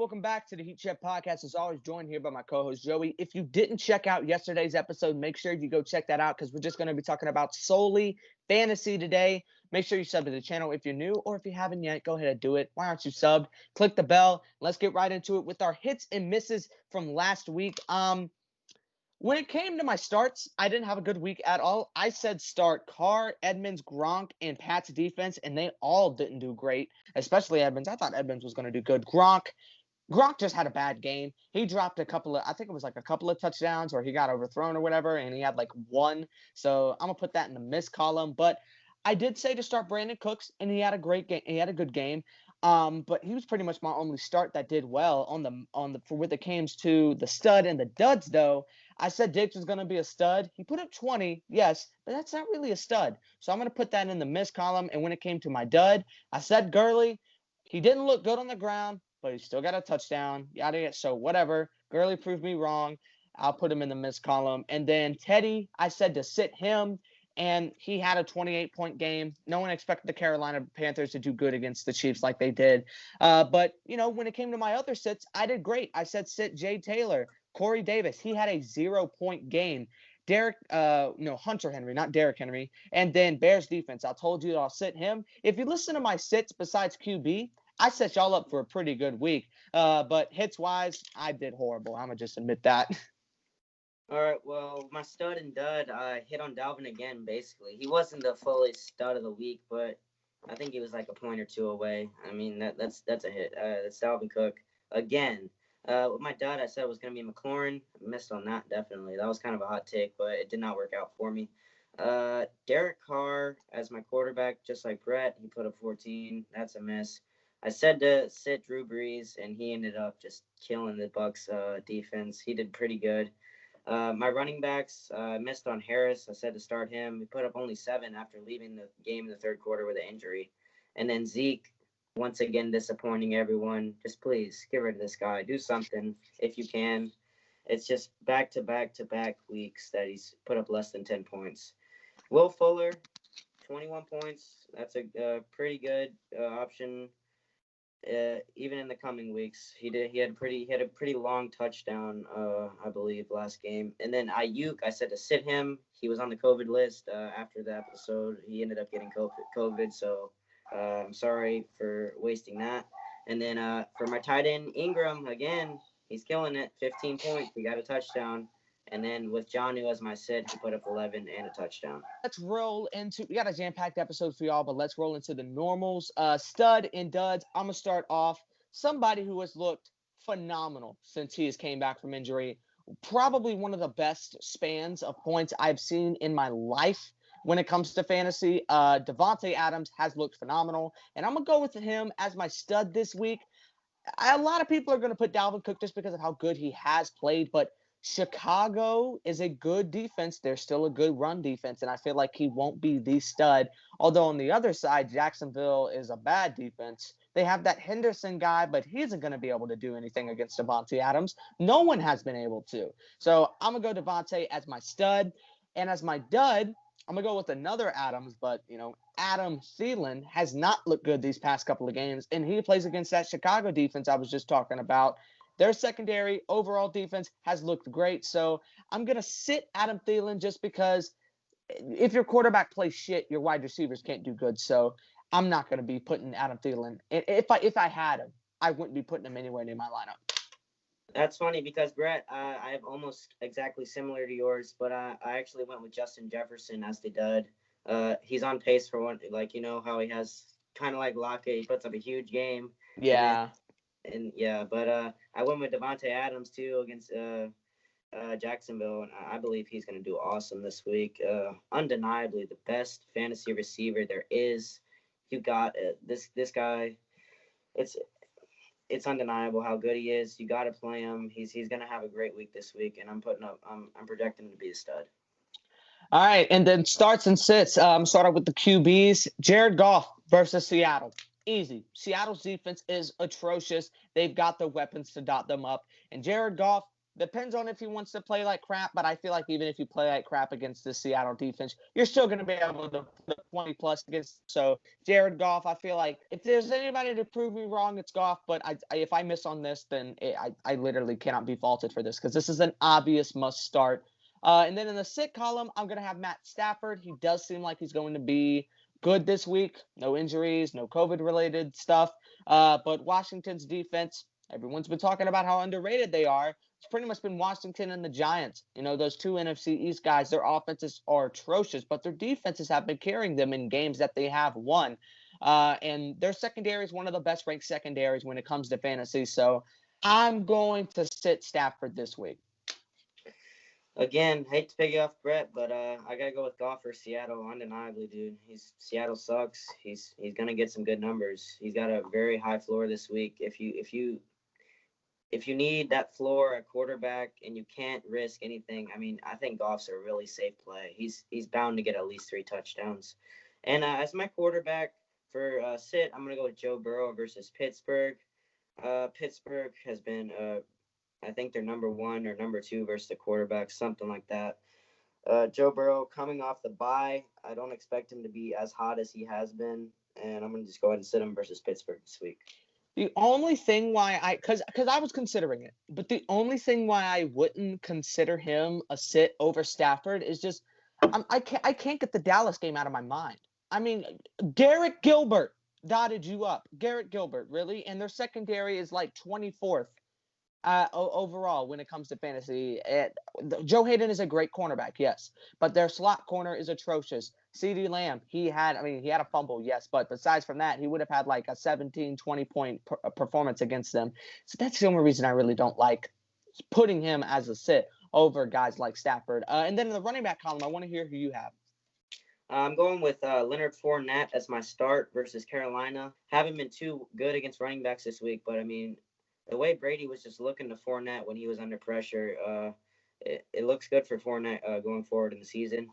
Welcome back to the Heat Check Podcast. As always, joined here by my co-host, Joey. If you didn't check out yesterday's episode, make sure you go check that out because we're just going to be talking about solely fantasy today. Make sure you sub to the channel if you're new, or if you haven't yet, go ahead and do it. Why aren't you subbed? Click the bell. Let's get right into it with our hits and misses from last week. When it came to my starts, I didn't have a good week at all. I said start Carr, Edmonds, Gronk, and Pat's defense, and they all didn't do great, especially Edmonds. I thought Edmonds was going to do good. Gronk just had a bad game. He dropped a couple of touchdowns, or he got overthrown or whatever, and he had like one. So I'm going to put that in the miss column. But I did say to start Brandon Cooks, and he had a great game. He had a good game. But he was pretty much my only start that did well when it came to the stud and the duds, though. I said Diggs was going to be a stud. He put up 20, yes, but that's not really a stud. So I'm going to put that in the miss column. And when it came to my dud, I said Gurley. He didn't look good on the ground, but he still got a touchdown. Yada yada. So whatever. Gurley proved me wrong. I'll put him in the miss column. And then Teddy, I said to sit him. And he had a 28-point game. No one expected the Carolina Panthers to do good against the Chiefs like they did. But, when it came to my other sits, I did great. I said sit Jay Taylor, Corey Davis. He had a 0-point game. Hunter Henry, not Derrick Henry. And then Bears defense. I told you I'll sit him. If you listen to my sits besides QB, I set y'all up for a pretty good week. But hits-wise, I did horrible. I'm going to just admit that. All right, well, my stud and dud, I hit on Dalvin again, basically. He wasn't the fully stud of the week, but I think he was like a point or two away. I mean, that's a hit. That's Dalvin Cook again. With my dud, I said it was going to be McLaurin. I missed on that, definitely. That was kind of a hot take, but it did not work out for me. Derek Carr as my quarterback, just like Brett. He put up 14. That's a miss. I said to sit Drew Brees, and he ended up just killing the Bucs defense. He did pretty good. My running backs, missed on Harris. I said to start him. He put up only 7 after leaving the game in the third quarter with an injury. And then Zeke, once again, disappointing everyone. Just please get rid of this guy. Do something if you can. It's just back-to-back weeks that he's put up less than 10 points. Will Fuller, 21 points. That's a pretty good option. Even in the coming weeks, he had a pretty long touchdown, I believe, last game. And then Ayuk, I said to sit him. He was on the COVID list after the episode. He ended up getting COVID, so I'm sorry for wasting that. And then for my tight end, Ingram, again, he's killing it. 15 points. He got a touchdown. And then with Jonnu as my sit, he put up 11 and a touchdown. Let's roll into – we got a jam-packed episode for y'all, but let's roll into the normals. Stud and duds, I'm going to start off. Somebody who has looked phenomenal since he has came back from injury. Probably one of the best spans of points I've seen in my life when it comes to fantasy. Devonte Adams has looked phenomenal, and I'm going to go with him as my stud this week. A lot of people are going to put Dalvin Cook just because of how good he has played, but – Chicago is a good defense. They're still a good run defense, and I feel like he won't be the stud. Although on the other side, Jacksonville is a bad defense. They have that Henderson guy, but he isn't going to be able to do anything against Devonte Adams. No one has been able to. So I'm going to go Devonte as my stud. And as my dud, I'm going to go with another Adams, but, Adam Thielen has not looked good these past couple of games, and he plays against that Chicago defense I was just talking about. Their secondary overall defense has looked great. So I'm going to sit Adam Thielen just because if your quarterback plays shit, your wide receivers can't do good. So I'm not going to be putting Adam Thielen. If I had him, I wouldn't be putting him anywhere near my lineup. That's funny because, Brett, I have almost exactly similar to yours, but I actually went with Justin Jefferson as the dud. He's on pace for one, how he has kind of like Lockett. He puts up a huge game. Yeah. But I went with Devonte Adams too against Jacksonville, and I believe he's going to do awesome this week. Undeniably the best fantasy receiver there is. You got this guy. It's undeniable how good he is. You got to play him. He's going to have a great week this week, and I'm projecting him to be a stud. All right, and then starts and sits. Start off with the QBs. Jared Goff versus Seattle. Easy. Seattle's defense is atrocious. They've got the weapons to dot them up. And Jared Goff, Depends on if he wants to play like crap, but I feel like even if you play like crap against the Seattle defense, you're still going to be able to put 20 plus against. So Jared Goff, I feel like if there's anybody to prove me wrong, it's Goff. But if I miss on this, then I literally cannot be faulted for this because this is an obvious must start. And then in the sit column, I'm going to have Matt Stafford. He does seem like he's going to be good this week. No injuries, no COVID-related stuff. But Washington's defense, everyone's been talking about how underrated they are. It's pretty much been Washington and the Giants. You know, those two NFC East guys, their offenses are atrocious, but their defenses have been carrying them in games that they have won. And their secondary is one of the best ranked secondaries when it comes to fantasy. So I'm going to sit Stafford this week. Again, hate to pick you off, Brett, but I gotta go with Goff for Seattle. Undeniably, dude. Seattle sucks. He's gonna get some good numbers. He's got a very high floor this week. If you need that floor at quarterback and you can't risk anything, I mean, I think Goff's a really safe play. He's bound to get at least 3 touchdowns. And as my quarterback for sit, I'm gonna go with Joe Burrow versus Pittsburgh. Pittsburgh has been I think they're number 1 or number 2 versus the quarterback, something like that. Joe Burrow coming off the bye. I don't expect him to be as hot as he has been, and I'm going to just go ahead and sit him versus Pittsburgh this week. The only thing why because I was considering it, but the only thing why I wouldn't consider him a sit over Stafford is just I can't get the Dallas game out of my mind. I mean, Garrett Gilbert dotted you up. Garrett Gilbert, really? And their secondary is like 24th. Overall, when it comes to fantasy, Joe Hayden is a great cornerback, yes, but their slot corner is atrocious. CeeDee Lamb, he had a fumble, yes, but besides from that, he would have had like a 17, 20-point performance against them. So that's the only reason I really don't like putting him as a sit over guys like Stafford. And then in the running back column, I want to hear who you have. I'm going with Leonard Fournette as my start versus Carolina. Haven't been too good against running backs this week, but I mean, the way Brady was just looking to Fournette when he was under pressure, it looks good for Fournette going forward in the season.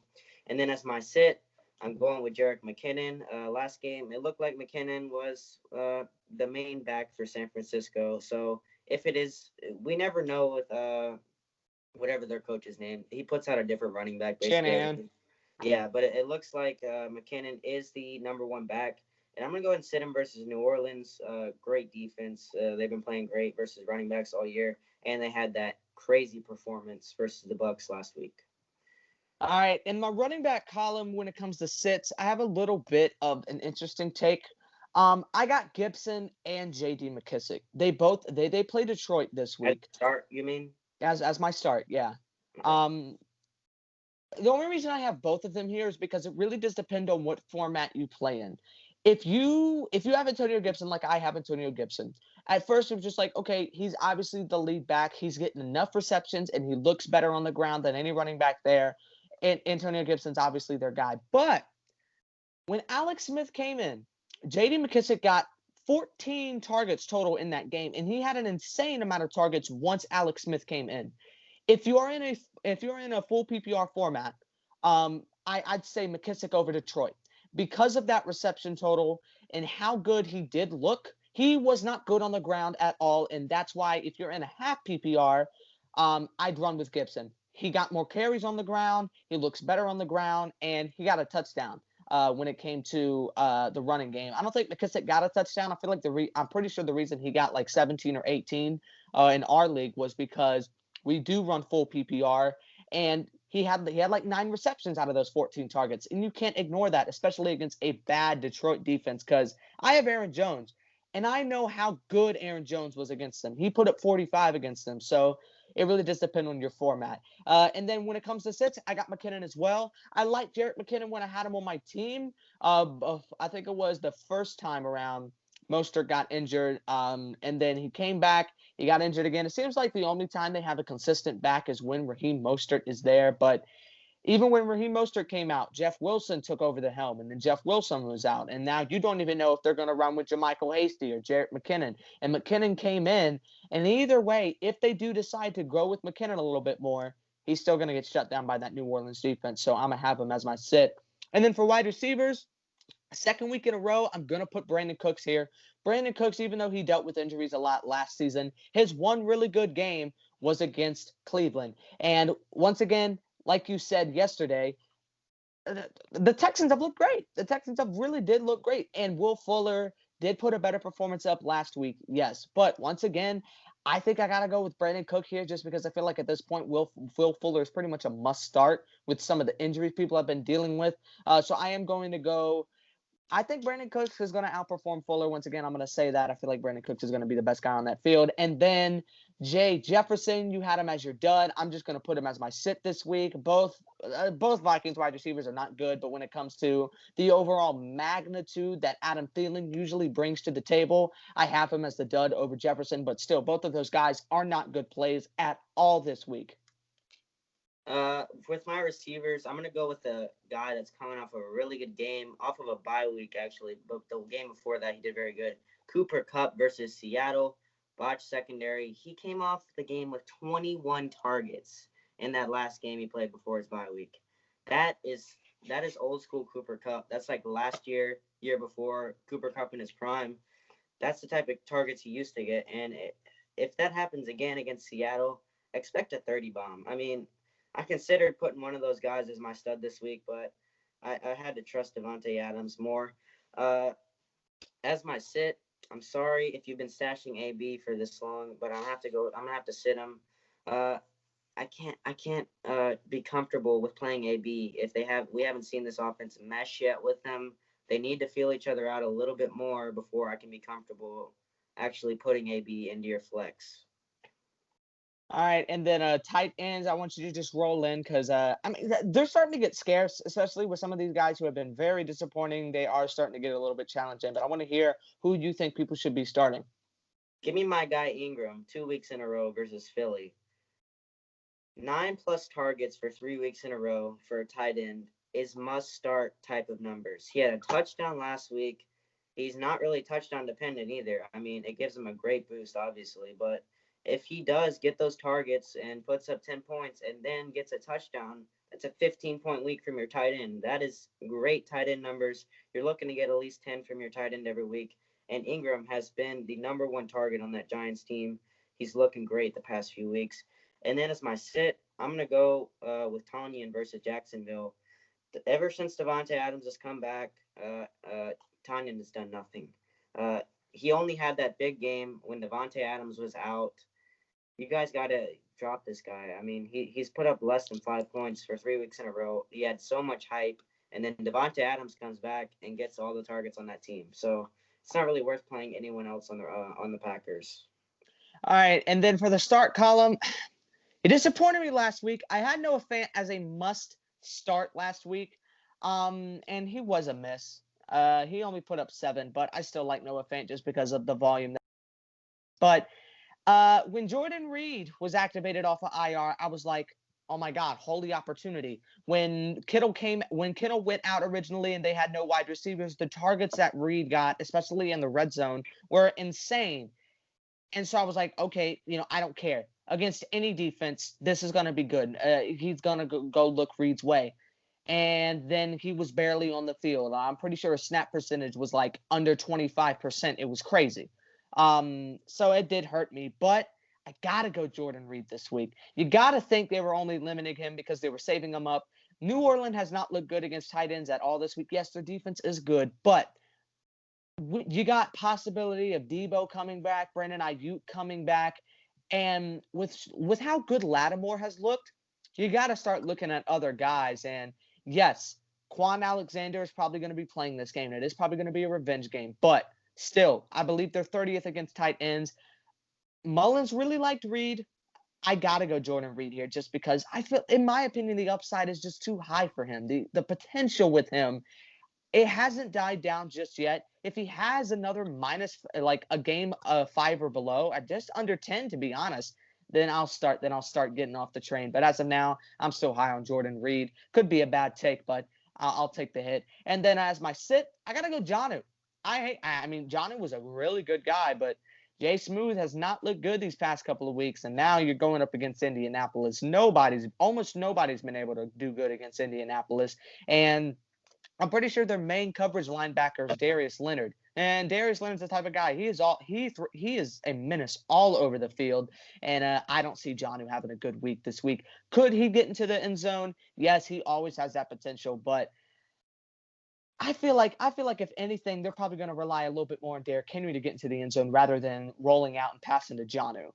And then as my sit, I'm going with Jerick McKinnon. Last game, it looked like McKinnon was the main back for San Francisco. So if it is, we never know with whatever their coach's name. He puts out a different running back. Shanahan. Yeah, but it looks like McKinnon is the number 1 back. And I'm going to go ahead and sit him versus New Orleans. Great defense. They've been playing great versus running backs all year. And they had that crazy performance versus the Bucs last week. All right. In my running back column, when it comes to sits, I have a little bit of an interesting take. I got Gibson and J.D. McKissick. They play Detroit this week. As start, you mean? As my start, yeah. Okay. The only reason I have both of them here is because it really does depend on what format you play in. If you have Antonio Gibson like I have Antonio Gibson, at first it was just like, okay, he's obviously the lead back. He's getting enough receptions, and he looks better on the ground than any running back there. And Antonio Gibson's obviously their guy. But when Alex Smith came in, J.D. McKissick got 14 targets total in that game, and he had an insane amount of targets once Alex Smith came in. If you're in a full PPR format, I'd say McKissick over Detroit. Because of that reception total and how good he did look, he was not good on the ground at all. And that's why if you're in a half PPR, I'd run with Gibson. He got more carries on the ground. He looks better on the ground, and he got a touchdown when it came to the running game. I don't think McKissick got a touchdown. I feel like I'm pretty sure the reason he got like 17 or 18 in our league was because we do run full PPR, and he had like 9 receptions out of those 14 targets. And you can't ignore that, especially against a bad Detroit defense, because I have Aaron Jones, and I know how good Aaron Jones was against them. He put up 45 against them. So it really does depend on your format. And then when it comes to sits, I got McKinnon as well. I liked Jerick McKinnon when I had him on my team. I think it was the first time around Mostert got injured, and then he came back. He got injured again. It seems like the only time they have a consistent back is when Raheem Mostert is there. But even when Raheem Mostert came out, Jeff Wilson took over the helm, and then Jeff Wilson was out. And now you don't even know if they're going to run with JaMychal Hasty or Jerick McKinnon. And McKinnon came in, and either way, if they do decide to grow with McKinnon a little bit more, he's still going to get shut down by that New Orleans defense. So I'm going to have him as my sit. And then for wide receivers, second week in a row, I'm going to put Brandon Cooks here. Brandon Cooks, even though he dealt with injuries a lot last season, his one really good game was against Cleveland. And once again, like you said yesterday, the Texans have looked great. The Texans have really did look great. And Will Fuller did put a better performance up last week, yes. But once again, I think I got to go with Brandon Cook here just because I feel like at this point, Will Fuller is pretty much a must start with some of the injuries people have been dealing with. So I am going to go. I think Brandon Cooks is going to outperform Fuller. Once again, I'm going to say that. I feel like Brandon Cooks is going to be the best guy on that field. And then Jay Jefferson, you had him as your dud. I'm just going to put him as my sit this week. Both Vikings wide receivers are not good, but when it comes to the overall magnitude that Adam Thielen usually brings to the table, I have him as the dud over Jefferson. But still, both of those guys are not good plays at all this week. With my receivers, I'm gonna go with the guy that's coming off of a really good game, off of a bye week actually, but the game before that he did very good. Cooper Kupp versus Seattle, botch secondary. He came off the game with 21 targets in that last game he played before his bye week. That is old school Cooper Kupp. That's like last year before Cooper Kupp in his prime. That's the type of targets he used to get, and if that happens again against Seattle, expect a 30 bomb. I mean, I considered putting one of those guys as my stud this week, but I had to trust Devonte Adams more. As my sit, I'm sorry if you've been stashing AB for this long, but I'm gonna have to sit him. I can't be comfortable with playing AB if we haven't seen this offense mesh yet with them. They need to feel each other out a little bit more before I can be comfortable actually putting AB into your flex. All right, and then tight ends, I want you to just roll in because they're starting to get scarce, especially with some of these guys who have been very disappointing. They are starting to get a little bit challenging, but I want to hear who you think people should be starting. Give me my guy Ingram, 2 weeks in a row versus Philly. 9+ targets for 3 weeks in a row for a tight end is must-start type of numbers. He had a touchdown last week. He's not really touchdown dependent either. I mean, it gives him a great boost, obviously, but if he does get those targets and puts up 10 points and then gets a touchdown, that's a 15-point week from your tight end. That is great tight end numbers. You're looking to get at least 10 from your tight end every week. And Ingram has been the number one target on that Giants team. He's looking great the past few weeks. And then as my sit, I'm going to go with Tonyan versus Jacksonville. Ever since Devonte Adams has come back, Tonyan has done nothing. He only had that big game when Devonte Adams was out. You guys got to drop this guy. I mean, he's put up less than 5 points for 3 weeks in a row. He had so much hype, and then Devonte Adams comes back and gets all the targets on that team. So it's not really worth playing anyone else on the Packers. All right, and then for the start column, it disappointed me last week. I had Noah Fant as a must start last week, and he was a miss. He only put up 7, but I still like Noah Fant just because of the volume. But when Jordan Reed was activated off of IR, I was like, oh my God, holy opportunity. When Kittle went out originally and they had no wide receivers, the targets that Reed got, especially in the red zone, were insane. And so I was like, okay, I don't care. Against any defense, this is going to be good. He's going to go look Reed's way. And then he was barely on the field. I'm pretty sure his snap percentage was like under 25%. It was crazy. So it did hurt me, but I got to go Jordan Reed this week. You got to think they were only limiting him because they were saving him up. New Orleans has not looked good against tight ends at all this week. Yes, their defense is good, but you got possibility of Debo coming back, Brandon Ayuk coming back, and with how good Lattimore has looked, you got to start looking at other guys. And yes, Quan Alexander is probably going to be playing this game. It is probably going to be a revenge game, but still, I believe they're 30th against tight ends. Mullins really liked Reed. I got to go Jordan Reed here just because I feel, in my opinion, the upside is just too high for him. The potential with him, it hasn't died down just yet. If he has another minus, like a game of 5 or below, at just under 10, to be honest, then I'll start getting off the train. But as of now, I'm still high on Jordan Reed. Could be a bad take, but I'll take the hit. And then as my sit, I got to go Jonnu. I mean, Jonnu was a really good guy, but Jay Smooth has not looked good these past couple of weeks, and now you're going up against Indianapolis. Almost nobody's been able to do good against Indianapolis, and I'm pretty sure their main coverage linebacker is Darius Leonard. And Darius Leonard's the type of guy. He is a menace all over the field, and I don't see Jonnu having a good week this week. Could he get into the end zone? Yes, he always has that potential, but I feel like if anything, they're probably going to rely a little bit more on Derrick Henry to get into the end zone rather than rolling out and passing to Jonnu.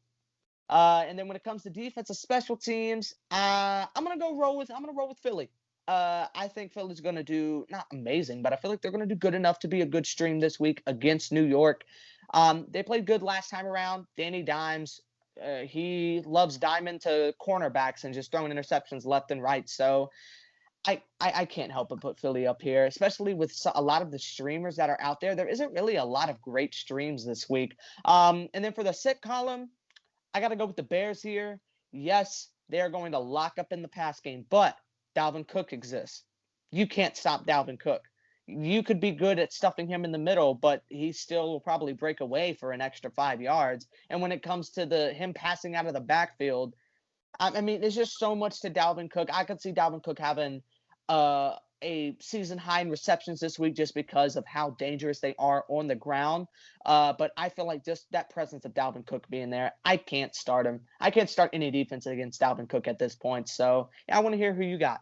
And then when it comes to defensive special teams, I'm gonna roll with Philly. I think Philly's gonna do not amazing, but I feel like they're gonna do good enough to be a good stream this week against New York. They played good last time around. Danny Dimes, he loves diamond to cornerbacks and just throwing interceptions left and right. So I can't help but put Philly up here, especially with a lot of the streamers that are out there. There isn't really a lot of great streams this week. And then for the sit column, I got to go with the Bears here. Yes, they are going to lock up in the pass game, but Dalvin Cook exists. You can't stop Dalvin Cook. You could be good at stuffing him in the middle, but he still will probably break away for an extra 5 yards. And when it comes to him passing out of the backfield, I mean, there's just so much to Dalvin Cook. I could see Dalvin Cook having a season high in receptions this week just because of how dangerous they are on the ground. But I feel like just that presence of Dalvin Cook being there, I can't start him. I can't start any defense against Dalvin Cook at this point. So yeah, I want to hear who you got.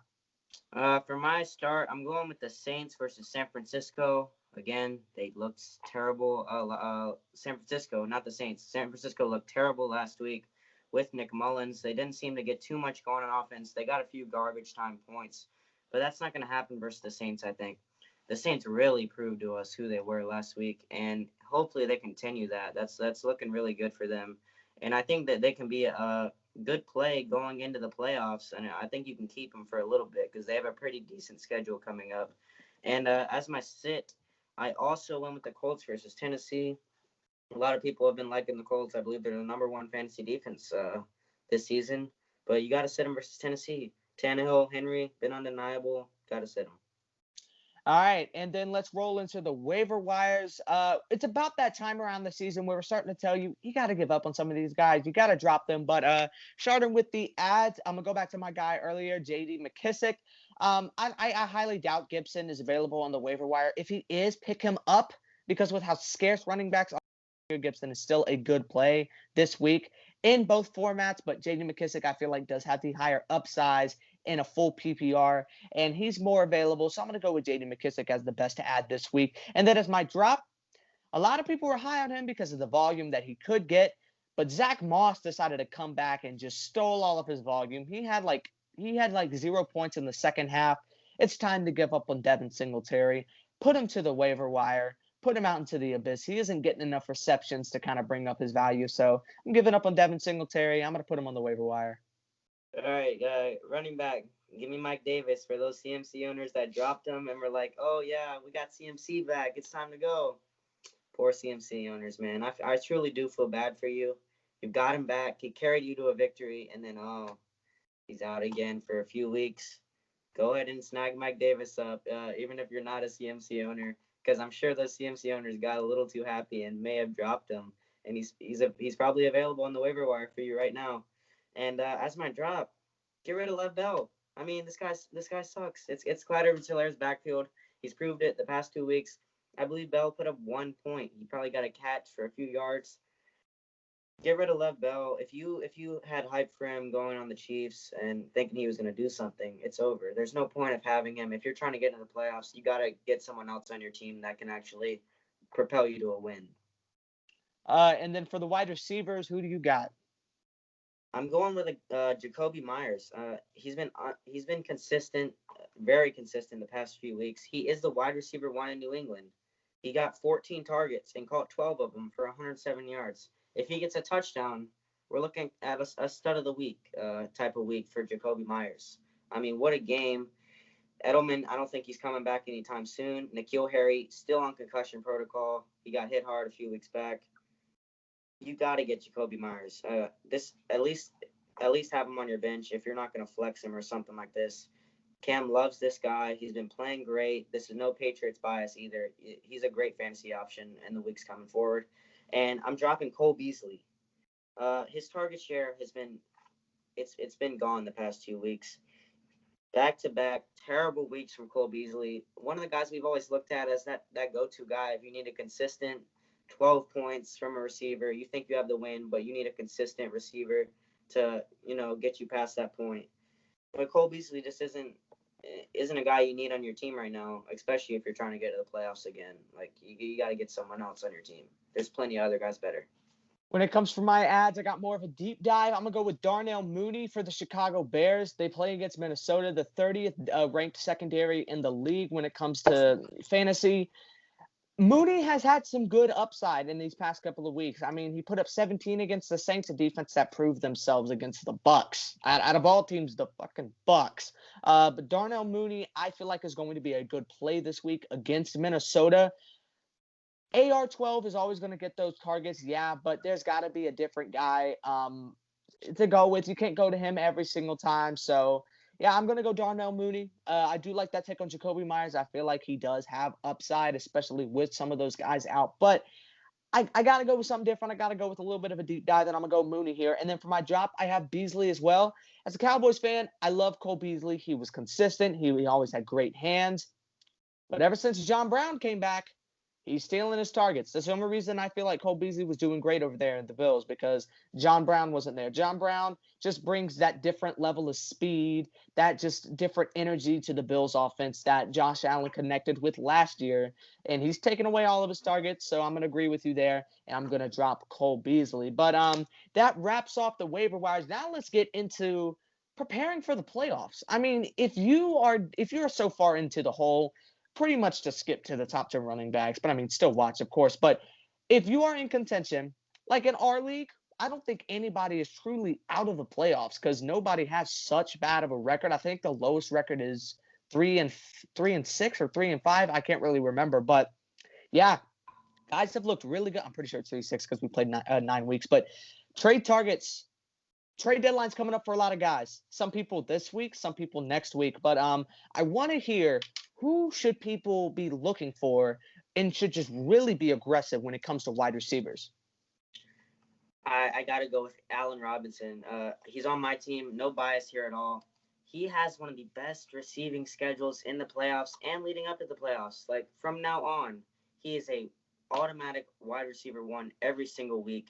For my start, I'm going with the Saints versus San Francisco. Again, they looked terrible. San Francisco, not the Saints. San Francisco looked terrible last week with Nick Mullins. They didn't seem to get too much going on offense. They got a few garbage time points, but that's not going to happen versus the Saints, I think. The Saints really proved to us who they were last week, and hopefully they continue that. That's looking really good for them. And I think that they can be a good play going into the playoffs, and I think you can keep them for a little bit because they have a pretty decent schedule coming up. And as my sit, I also went with the Colts versus Tennessee. A lot of people have been liking the Colts. I believe they're the number one fantasy defense this season. But you got to sit them versus Tennessee. Tannehill, Henry, been undeniable. Got to sit them. All right, and then let's roll into the waiver wires. It's about that time around the season where we're starting to tell you got to give up on some of these guys. You got to drop them. But starting with the ads, I'm gonna go back to my guy earlier, J.D. McKissic. I highly doubt Gibson is available on the waiver wire. If he is, pick him up because with how scarce running backs are, Gibson is still a good play this week in both formats. But J.D. McKissic, I feel like, does have the higher upsize in a full PPR, and he's more available. So I'm going to go with J.D. McKissic as the best to add this week. And then as my drop, a lot of people were high on him because of the volume that he could get, but Zach Moss decided to come back and just stole all of his volume. He had like 0 points in the second half. It's time to give up on Devin Singletary. Put him to the waiver wire. Put him out into the abyss. He isn't getting enough receptions to kind of bring up his value. So I'm giving up on Devin Singletary. I'm going to put him on the waiver wire. All right, running back. Give me Mike Davis for those CMC owners that dropped him and were like, oh, yeah, we got CMC back. It's time to go. Poor CMC owners, man. I truly do feel bad for you. You got him back. He carried you to a victory, and then, he's out again for a few weeks. Go ahead and snag Mike Davis up, even if you're not a CMC owner, because I'm sure those CMC owners got a little too happy and may have dropped him. And he's probably available on the waiver wire for you right now. And as my drop, get rid of Lev Bell. I mean, this guy sucks. It's Clyde Edwards-Hilaire's backfield. He's proved it the past 2 weeks. I believe Bell put up 1 point. He probably got a catch for a few yards. Get rid of Lev Bell. If you had hype for him going on the Chiefs and thinking he was going to do something, it's over. There's no point of having him. If you're trying to get into the playoffs, you got to get someone else on your team that can actually propel you to a win. And then for the wide receivers, who do you got? I'm going with Jacoby Myers. He's been consistent, very consistent the past few weeks. He is the wide receiver 1 in New England. He got 14 targets and caught 12 of them for 107 yards. If he gets a touchdown, we're looking at a stud of the week type of week for Jacoby Myers. I mean, what a game. Edelman, I don't think he's coming back anytime soon. N'Keal Harry, still on concussion protocol. He got hit hard a few weeks back. You got to get Jacoby Myers. At least have him on your bench if you're not going to flex him or something like this. Cam loves this guy. He's been playing great. This is no Patriots bias either. He's a great fantasy option in the weeks coming forward. And I'm dropping Cole Beasley. His target share has been it's been gone the past 2 weeks. Back-to-back terrible weeks from Cole Beasley. One of the guys we've always looked at as that go-to guy. If you need a consistent 12 points from a receiver, you think you have the win, but you need a consistent receiver to, get you past that point. But Cole Beasley just isn't a guy you need on your team right now, especially if you're trying to get to the playoffs again. Like, you got to get someone else on your team. There's plenty of other guys better. When it comes for my ads, I got more of a deep dive. I'm going to go with Darnell Mooney for the Chicago Bears. They play against Minnesota, the 30th ranked secondary in the league when it comes to fantasy. Mooney has had some good upside in these past couple of weeks. I mean, he put up 17 against the Saints, a defense that proved themselves against the Bucks. Out of all teams, the fucking Bucks. But Darnell Mooney, I feel like, is going to be a good play this week against Minnesota. AR-12 is always going to get those targets, yeah, but there's got to be a different guy to go with. You can't go to him every single time. So, yeah, I'm going to go Darnell Mooney. I do like that take on Jacoby Myers. I feel like he does have upside, especially with some of those guys out. But I got to go with something different. I got to go with a little bit of a deep dive, and I'm going to go Mooney here. And then for my drop, I have Beasley as well. As a Cowboys fan, I love Cole Beasley. He was consistent. He always had great hands. But ever since John Brown came back, he's stealing his targets. That's the only reason I feel like Cole Beasley was doing great over there in the Bills, because John Brown wasn't there. John Brown just brings that different level of speed, that just different energy to the Bills offense that Josh Allen connected with last year. And he's taken away all of his targets, so I'm going to agree with you there, and I'm going to drop Cole Beasley. But that wraps off the waiver wires. Now let's get into preparing for the playoffs. I mean, if you're so far into the hole, pretty much to skip to the top 10 running backs, but I mean, still watch, of course. But if you are in contention, like in our league, I don't think anybody is truly out of the playoffs because nobody has such bad of a record. I think the lowest record is 3-6 or 3-5. I can't really remember, but yeah, guys have looked really good. I'm pretty sure it's 3-6 because we played 9 weeks. But trade targets, trade deadline's coming up for a lot of guys. Some people this week, some people next week. But I want to hear, who should people be looking for and should just really be aggressive when it comes to wide receivers? I got to go with Allen Robinson. He's on my team. No bias here at all. He has one of the best receiving schedules in the playoffs and leading up to the playoffs. Like, from now on, he is a automatic wide receiver 1 every single week.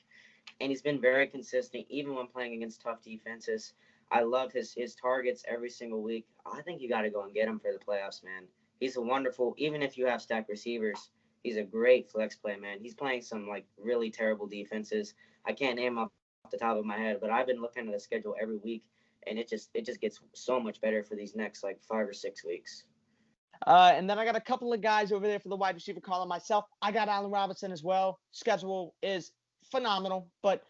And he's been very consistent, even when playing against tough defenses. I love his targets every single week. I think you got to go and get him for the playoffs, man. He's a wonderful, even if you have stacked receivers, he's a great flex play, man. He's playing some, like, really terrible defenses. I can't name off the top of my head, but I've been looking at the schedule every week, and it just gets so much better for these next, 5 or 6 weeks. And then I got a couple of guys over there for the wide receiver column myself. I got Allen Robinson as well. Schedule is phenomenal, but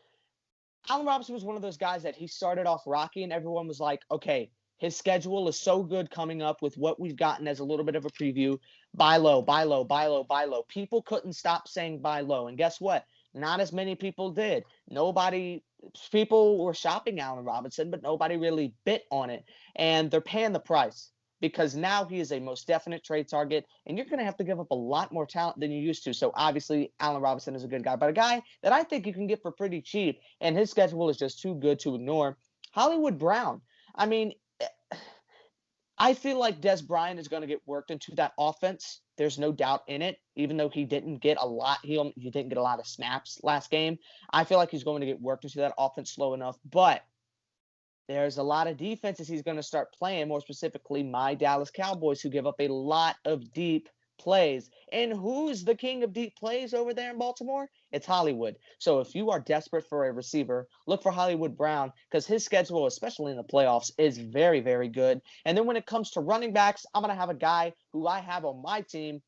Allen Robinson was one of those guys that he started off rocky, and everyone was like, okay, his schedule is so good coming up with what we've gotten as a little bit of a preview. Buy low, buy low, buy low, buy low. People couldn't stop saying buy low. And guess what? Not as many people did. People were shopping Allen Robinson, but nobody really bit on it. And they're paying the price because now he is a most definite trade target, and you're going to have to give up a lot more talent than you used to. So obviously, Allen Robinson is a good guy, but a guy that I think you can get for pretty cheap, and his schedule is just too good to ignore. Hollywood Brown. I mean, I feel like Des Bryant is going to get worked into that offense. There's no doubt in it, even though he didn't get a lot. He didn't get a lot of snaps last game. I feel like he's going to get worked into that offense slow enough. But there's a lot of defenses he's going to start playing, more specifically my Dallas Cowboys, who give up a lot of deep plays. And who's the king of deep plays over there in Baltimore? It's Hollywood. So if you are desperate for a receiver, look for Hollywood Brown, because his schedule, especially in the playoffs, is very, very good. And then when it comes to running backs, I'm going to have a guy who I have on my team.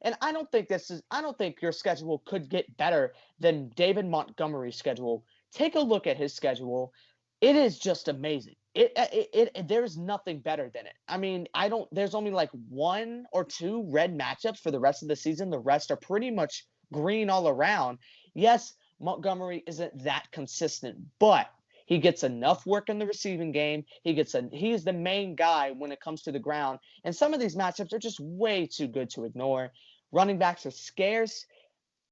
And I don't think your schedule could get better than David Montgomery's schedule. Take a look at his schedule. It is just amazing. There's nothing better than it. I mean, there's only like 1 or 2 red matchups for the rest of the season. The rest are pretty much green all around. Yes, Montgomery isn't that consistent, but he gets enough work in the receiving game. He's the main guy when it comes to the ground. And some of these matchups are just way too good to ignore. Running backs are scarce.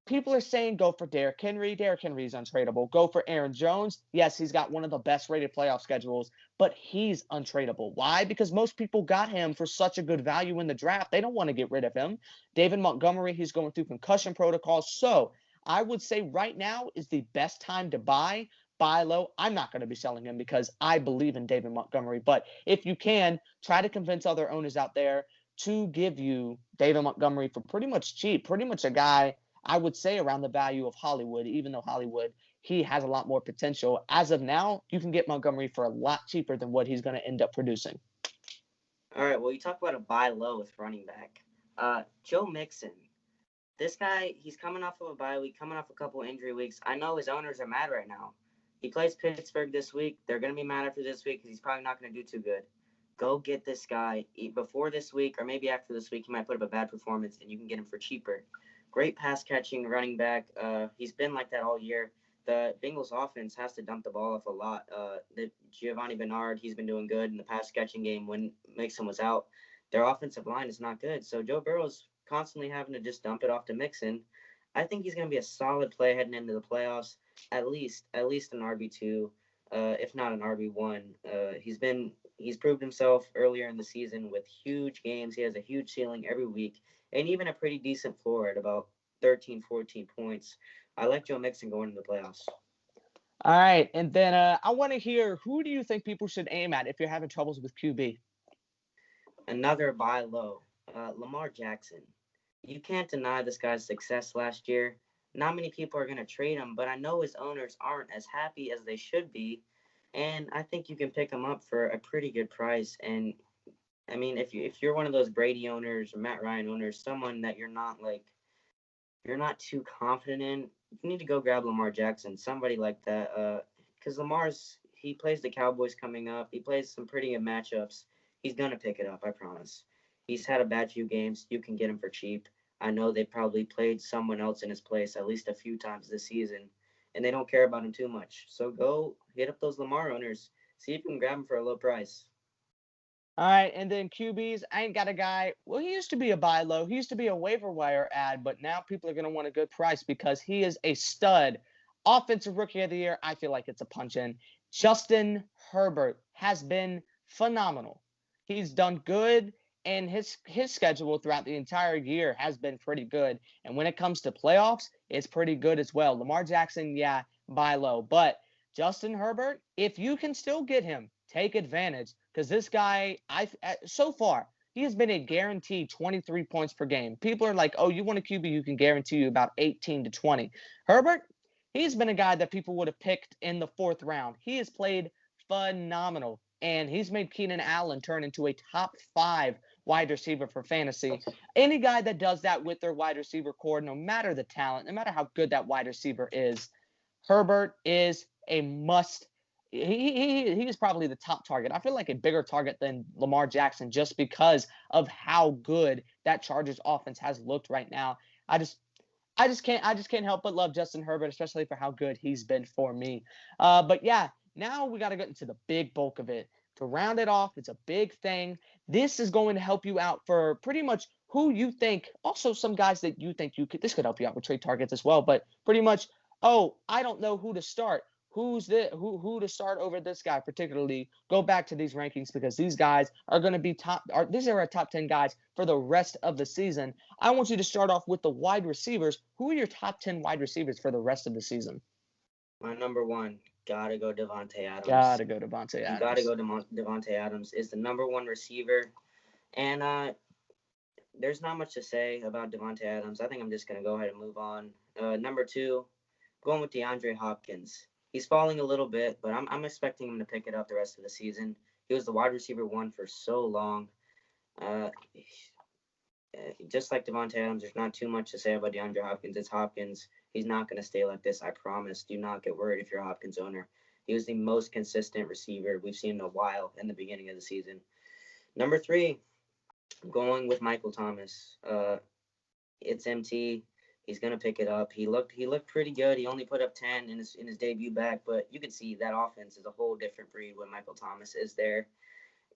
people are saying go for Derrick Henry. Derrick Henry is untradeable. Go for Aaron Jones. Yes, he's got one of the best rated playoff schedules, but he's untradeable. Why? Because most people got him for such a good value in the draft. They don't want to get rid of him. David Montgomery, he's going through concussion protocols. So I would say right now is the best time to buy. Buy low. I'm not going to be selling him because I believe in David Montgomery. But if you can, try to convince other owners out there to give you David Montgomery for pretty much cheap, pretty much a guy I would say around the value of Hollywood, even though Hollywood, he has a lot more potential. As of now, you can get Montgomery for a lot cheaper than what he's going to end up producing. All right, well, you talk about a buy low with running back. Joe Mixon. This guy, he's coming off of a bye week, coming off a couple injury weeks. I know his owners are mad right now. He plays Pittsburgh this week. They're going to be mad after this week because he's probably not going to do too good. Go get this guy before this week or maybe after this week. He might put up a bad performance and you can get him for cheaper. Great pass catching running back. He's been like that all year. The Bengals offense has to dump the ball off a lot. The Giovanni Bernard, he's been doing good in the pass catching game when Mixon was out. Their offensive line is not good. So Joe Burrow's constantly having to just dump it off to Mixon. I think he's going to be a solid play heading into the playoffs. At least an RB2, if not an RB1. He's proved himself earlier in the season with huge games. He has a huge ceiling every week, and even a pretty decent floor at about 13, 14 points. I like Joe Mixon going into the playoffs. All right, and then I want to hear, who do you think people should aim at if you're having troubles with QB? Another buy low, Lamar Jackson. You can't deny this guy's success last year. Not many people are going to trade him, but I know his owners aren't as happy as they should be, and I think you can pick him up for a pretty good price. And I mean, if you're one of those Brady owners or Matt Ryan owners, someone that you're not too confident in, you need to go grab Lamar Jackson, somebody like that. Because he plays the Cowboys coming up. He plays some pretty good matchups. He's gonna pick it up, I promise. He's had a bad few games. You can get him for cheap. I know they probably played someone else in his place at least a few times this season, and they don't care about him too much. So go hit up those Lamar owners. See if you can grab him for a low price. All right, and then QBs, I ain't got a guy. Well, he used to be a buy low. He used to be a waiver wire ad, but now people are going to want a good price because he is a stud. Offensive Rookie of the Year, I feel like it's a punch in. Justin Herbert has been phenomenal. He's done good, and his schedule throughout the entire year has been pretty good. And when it comes to playoffs, it's pretty good as well. Lamar Jackson, yeah, buy low. But Justin Herbert, if you can still get him, take advantage. Because this guy, so far, he has been a guaranteed 23 points per game. People are like, oh, you want a QB, you can guarantee you about 18 to 20. Herbert, he's been a guy that people would have picked in the 4th round. He has played phenomenal, and he's made Keenan Allen turn into a top 5 wide receiver for fantasy. Any guy that does that with their wide receiver core, no matter the talent, no matter how good that wide receiver is, Herbert is a must. He is probably the top target. I feel like a bigger target than Lamar Jackson just because of how good that Chargers offense has looked right now. I just can't help but love Justin Herbert, especially for how good he's been for me. But yeah, now we got to get into the big bulk of it. To round it off, it's a big thing. This is going to help you out for pretty much who you think. Also, some guys that you think this could help you out with trade targets as well. But pretty much, oh, I don't know who to start. Who to start over this guy particularly? Go back to these rankings because these guys are going to be these are our top 10 guys for the rest of the season. I want you to start off with the wide receivers. Who are your top 10 wide receivers for the rest of the season? My number one, gotta go Devonte Adams. Gotta go Devonte Adams. You gotta go Devonte Adams. Is the number one receiver, and there's not much to say about Devonte Adams. I think I'm just gonna go ahead and move on. Number 2, going with DeAndre Hopkins. He's falling a little bit, but I'm expecting him to pick it up the rest of the season. He was the wide receiver 1 for so long. Just like Devonte Adams, there's not too much to say about DeAndre Hopkins. It's Hopkins. He's not going to stay like this, I promise. Do not get worried if you're a Hopkins owner. He was the most consistent receiver we've seen in a while in the beginning of the season. Number 3, I'm going with Michael Thomas. It's MT. He's gonna pick it up. He looked pretty good. He only put up 10 in his debut back, but you can see that offense is a whole different breed when Michael Thomas is there.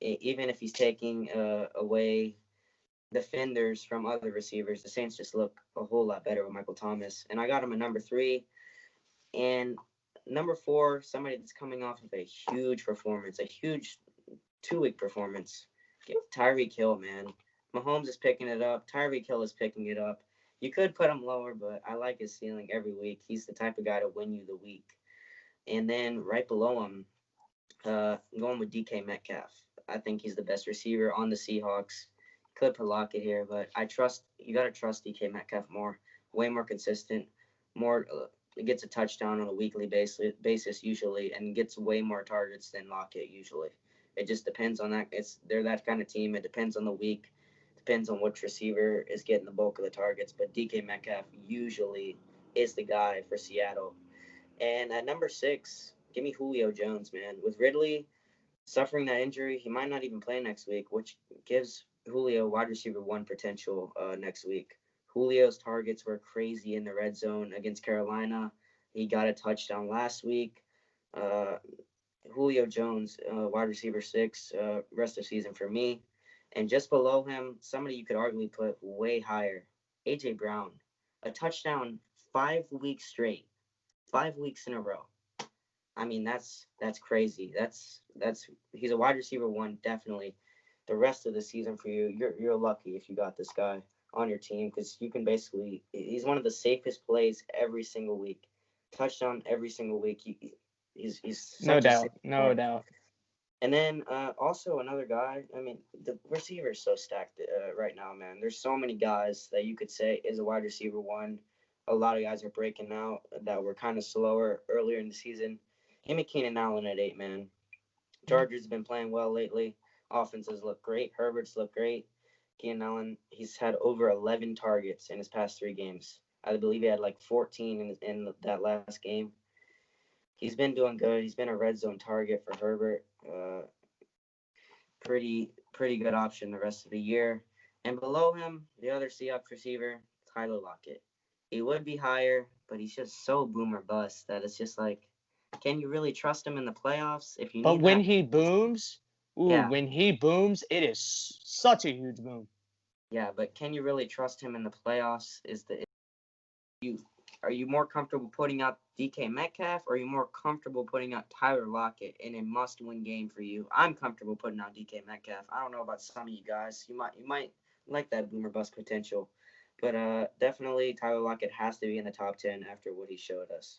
Even if he's taking away defenders from other receivers. The Saints just look a whole lot better with Michael Thomas. And I got him at number 3. And number 4, somebody that's coming off of a huge performance, a huge 2-week performance. Give Tyreek Hill, man. Mahomes is picking it up. Tyreek Hill is picking it up. You could put him lower, but I like his ceiling every week. He's the type of guy to win you the week. And then right below him, I'm going with DK Metcalf. I think he's the best receiver on the Seahawks. Could put Lockett here, but you got to trust DK Metcalf more. Way more consistent, more gets a touchdown on a weekly basis usually, and gets way more targets than Lockett usually. It just depends on that. They're that kind of team. It depends on the week. Depends on which receiver is getting the bulk of the targets. But DK Metcalf usually is the guy for Seattle. And at number 6, give me Julio Jones, man. With Ridley suffering that injury, he might not even play next week, which gives Julio wide receiver 1 potential next week. Julio's targets were crazy in the red zone against Carolina. He got a touchdown last week. Julio Jones, wide receiver 6, rest of season for me. And just below him, somebody you could arguably put way higher, A.J. Brown. A touchdown 5 weeks straight, 5 weeks in a row. I mean, that's crazy. He's a wide receiver 1, definitely. The rest of the season for you, you're lucky if you got this guy on your team, because you can he's one of the safest plays every single week. Touchdown every single week. He's No such a doubt. safe No play. doubt. And then also another guy, I mean, the receiver is so stacked right now, man. There's so many guys that you could say is a wide receiver 1. A lot of guys are breaking out that were kind of slower earlier in the season. Him and Keenan Allen at 8, man. Chargers have been playing well lately. Offenses look great. Herbert's look great. Keenan Allen, he's had over 11 targets in his past 3 games. I believe he had like 14 in that last game. He's been doing good. He's been a red zone target for Herbert. Pretty good option the rest of the year. And below him, the other Seahawks receiver, Tyler Lockett. He would be higher, but he's just so boomer bust that it's just like, can you really trust him in the playoffs if you But need when that? he booms, Yeah. when he booms, it is such a huge boom. Yeah, but can you really trust him in the playoffs? Are you more comfortable putting out DK Metcalf, or are you more comfortable putting out Tyler Lockett in a must-win game for you? I'm comfortable putting out DK Metcalf. I don't know about some of you guys. You might like that boomer bust potential, but definitely Tyler Lockett has to be in the top 10 after what he showed us.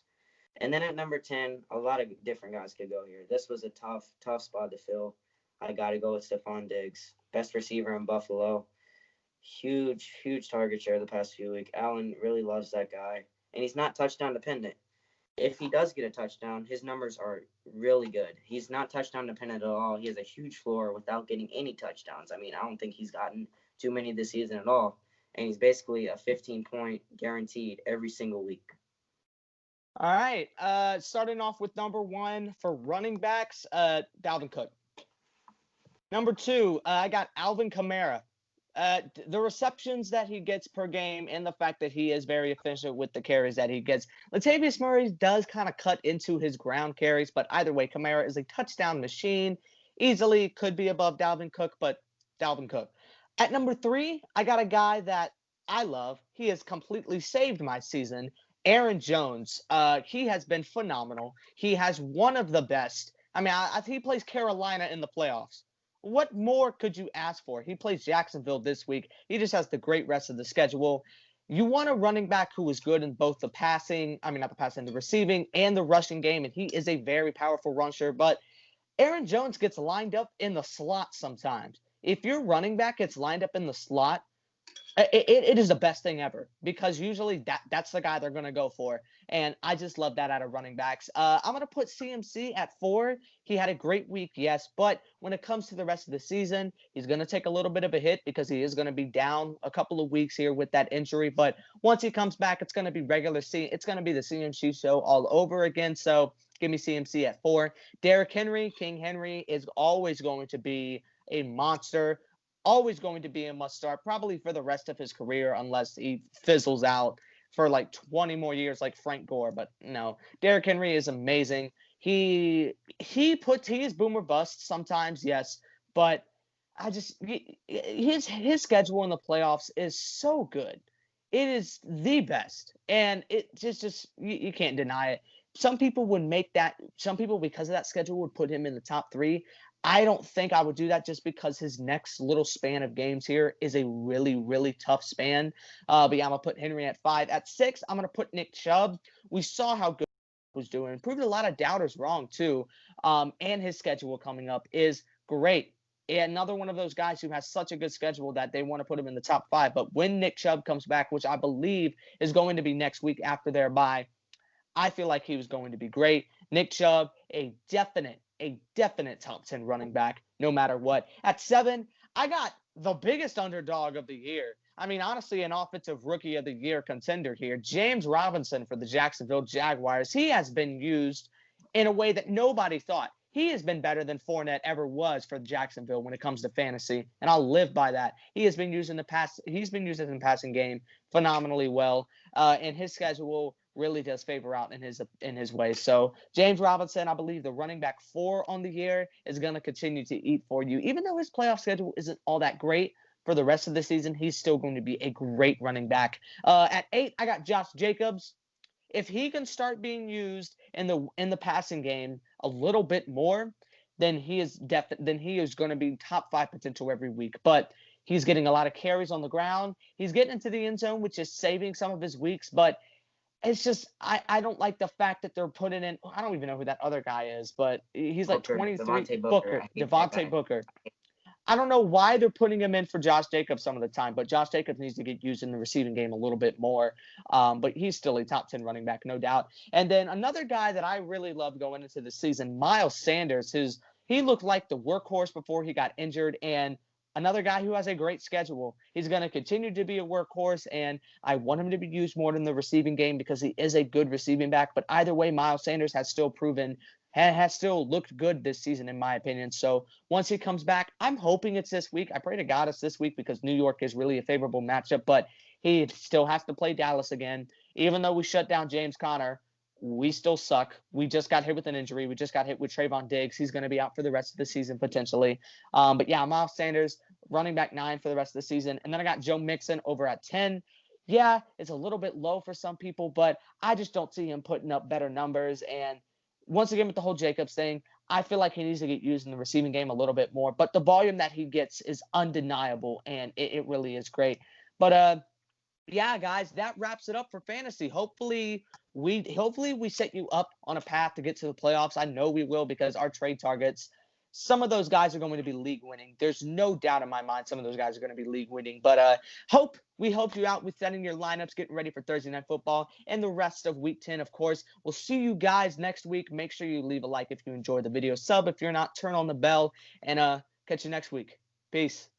And then at number 10, a lot of different guys could go here. This was a tough spot to fill. I got to go with Stephon Diggs, best receiver in Buffalo. Huge target share the past few weeks. Allen really loves that guy, and he's not touchdown dependent. If he does get a touchdown, his numbers are really good. He's not touchdown dependent at all. He has a huge floor without getting any touchdowns. I mean, I don't think he's gotten too many this season at all, and he's basically a 15-point guaranteed every single week. All right. Starting off with number 1 for running backs, Dalvin Cook. Number 2, I got Alvin Kamara. The receptions that he gets per game and the fact that he is very efficient with the carries that he gets. Latavius Murray does kind of cut into his ground carries, but either way, Kamara is a touchdown machine. Easily could be above Dalvin Cook, but Dalvin Cook. At number 3, I got a guy that I love. He has completely saved my season. Aaron Jones. He has been phenomenal. He has one of the best. I mean, he plays Carolina in the playoffs. What more could you ask for? He plays Jacksonville this week. He just has the great rest of the schedule. You want a running back who is good in both the the receiving and the rushing game, and he is a very powerful rusher. But Aaron Jones gets lined up in the slot sometimes. If your running back gets lined up in the slot, it is the best thing ever, because usually that's the guy they're going to go for. And I just love that out of running backs. I'm going to put CMC at 4. He had a great week, yes. But when it comes to the rest of the season, he's going to take a little bit of a hit because he is going to be down a couple of weeks here with that injury. But once he comes back, it's going to be it's going to be the CMC show all over again. So give me CMC at 4. Derrick Henry, King Henry, is always going to be a monster. Always going to be a must start, probably for the rest of his career, unless he fizzles out for like 20 more years like Frank Gore. But no, Derrick Henry is amazing. He is boomer bust sometimes, yes, but his schedule in the playoffs is so good. It is the best, and it just you can't deny it. Some people would make that. Some people, because of that schedule, would put him in the top 3. I don't think I would do that just because his next little span of games here is a really, really tough span. But yeah, I'm gonna put Henry at 5. At 6, I'm gonna put Nick Chubb. We saw how good he was doing. Proved a lot of doubters wrong too. And his schedule coming up is great. And another one of those guys who has such a good schedule that they want to put him in the top 5. But when Nick Chubb comes back, which I believe is going to be next week after their bye, I feel like he was going to be great. Nick Chubb, a definite top 10 running back, no matter what. At 7, I got the biggest underdog of the year. I mean, honestly, an offensive rookie of the year contender here. James Robinson for the Jacksonville Jaguars. He has been used in a way that nobody thought. He has been better than Fournette ever was for Jacksonville when it comes to fantasy, and I'll live by that. He has been used in the pass. He's been used in the passing game phenomenally well, and his schedule really does favor out in his way. So James Robinson, I believe the running back 4 on the year, is going to continue to eat for you, even though his playoff schedule isn't all that great. For the rest of the season, he's still going to be a great running back. At 8, I got Josh Jacobs. If he can start being used in the passing game a little bit more, then he is going to be top 5 potential every week. But he's getting a lot of carries on the ground. He's getting into the end zone, which is saving some of his weeks. But it's just I don't like the fact that they're putting in. I don't even know who that other guy is, but he's like 23. Devonte Booker. I don't know why they're putting him in for Josh Jacobs some of the time, but Josh Jacobs needs to get used in the receiving game a little bit more. But he's still a top 10 running back, no doubt. And then another guy that I really love going into the season, Miles Sanders. He looked like the workhorse before he got injured, and another guy who has a great schedule. He's going to continue to be a workhorse, and I want him to be used more in the receiving game because he is a good receiving back. But either way, Miles Sanders has still looked good this season, in my opinion. So once he comes back, I'm hoping it's this week. I pray to God it's this week because New York is really a favorable matchup, but he still has to play Dallas again. Even though we shut down James Conner, we still suck. We just got hit with an injury. We just got hit with Trayvon Diggs. He's going to be out for the rest of the season potentially. But yeah, Miles Sanders, running back 9 for the rest of the season. And then I got Joe Mixon over at 10. Yeah, it's a little bit low for some people, but I just don't see him putting up better numbers. And once again, with the whole Jacobs thing, I feel like he needs to get used in the receiving game a little bit more. But the volume that he gets is undeniable, and it really is great. But yeah, guys, that wraps it up for fantasy. Hopefully we set you up on a path to get to the playoffs. I know we will because our trade targets, some of those guys are going to be league winning. There's no doubt in my mind some of those guys are going to be league winning. But we helped you out with setting your lineups, getting ready for Thursday Night Football and the rest of Week 10, of course. We'll see you guys next week. Make sure you leave a like if you enjoyed the video. Sub if you're not. Turn on the bell. And catch you next week. Peace.